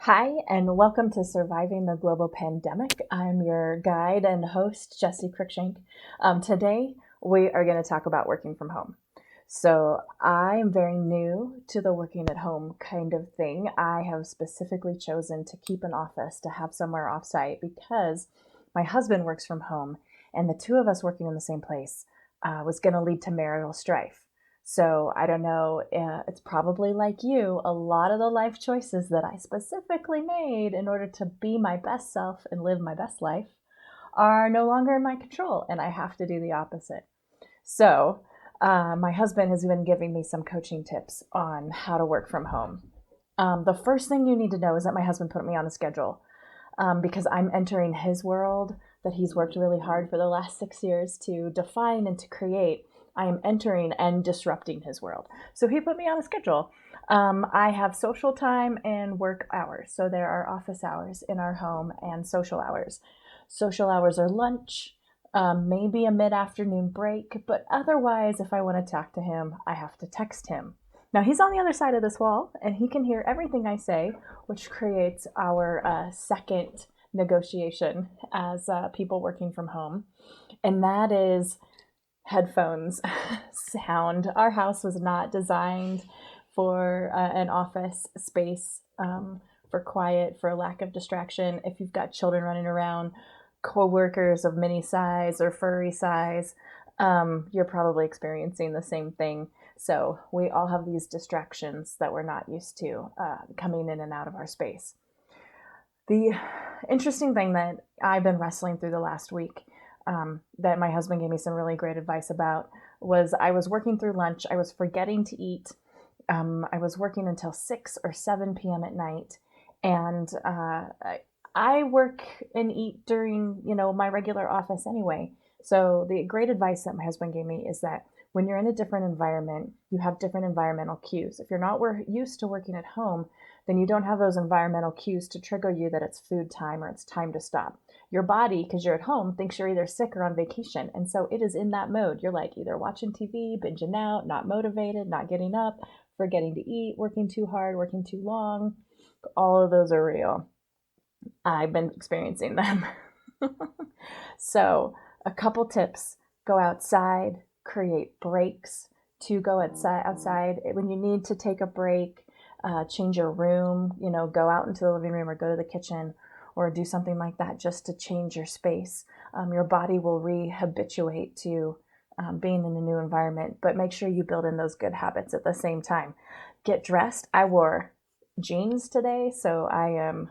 Hi, and welcome to Surviving the Global Pandemic. I'm your guide and host, Jessie Cruikshank. Today, we are going to talk about working from home. So, I'm very new to the working at home kind of thing. I have specifically chosen to keep an office, to have somewhere offsite, because my husband works from home, and the two of us working in the same place was going to lead to marital strife. So I don't know, it's probably like you. A lot of the life choices that I specifically made in order to be my best self and live my best life are no longer in my control, and I have to do the opposite. So my husband has been giving me some coaching tips on how to work from home. The first thing you need to know is that my husband put me on a schedule because I'm entering his world that he's worked really hard for the last 6 years to define and to create. I am entering and disrupting his world. So he put me on a schedule. I have social time and work hours. So there are office hours in our home and social hours. Social hours are lunch, maybe a mid afternoon break, but otherwise, if I want to talk to him, I have to text him. Now he's on the other side of this wall and he can hear everything I say, which creates our second negotiation as people working from home. And that is headphones sound. Our house was not designed for an office space, for quiet, for lack of distraction. If you've got children running around, coworkers of mini size or furry size, you're probably experiencing the same thing. So we all have these distractions that we're not used to coming in and out of our space. The interesting thing that I've been wrestling through the last week, that my husband gave me some really great advice about, was I was working through lunch. I was forgetting to eat. I was working until 6 or 7 p.m. at night. And I work and eat during, my regular office anyway. So the great advice that my husband gave me is that when you're in a different environment, you have different environmental cues. If you're not used to working at home, then you don't have those environmental cues to trigger you that it's food time or it's time to stop. Your body, because you're at home, thinks you're either sick or on vacation. And so it is in that mode. You're like either watching TV, binging out, not motivated, not getting up, forgetting to eat, working too hard, working too long. All of those are real. I've been experiencing them. So, a couple tips: go outside, create breaks to go outside when you need to take a break, change your room, go out into the living room or go to the kitchen or do something like that just to change your space. Your body will re-habituate to being in a new environment, but make sure you build in those good habits at the same time. Get dressed. I wore jeans today, so I am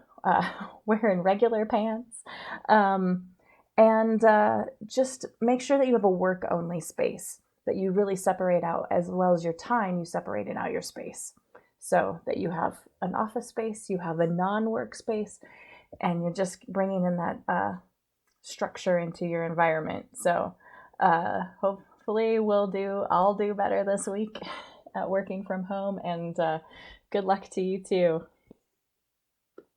wearing regular pants. And just make sure that you have a work only space, that you really separate out, as well as your time, you separating out your space. So that you have an office space, you have a non work space, and you're just bringing in that structure into your environment. So hopefully I'll do better this week at working from home, and good luck to you too.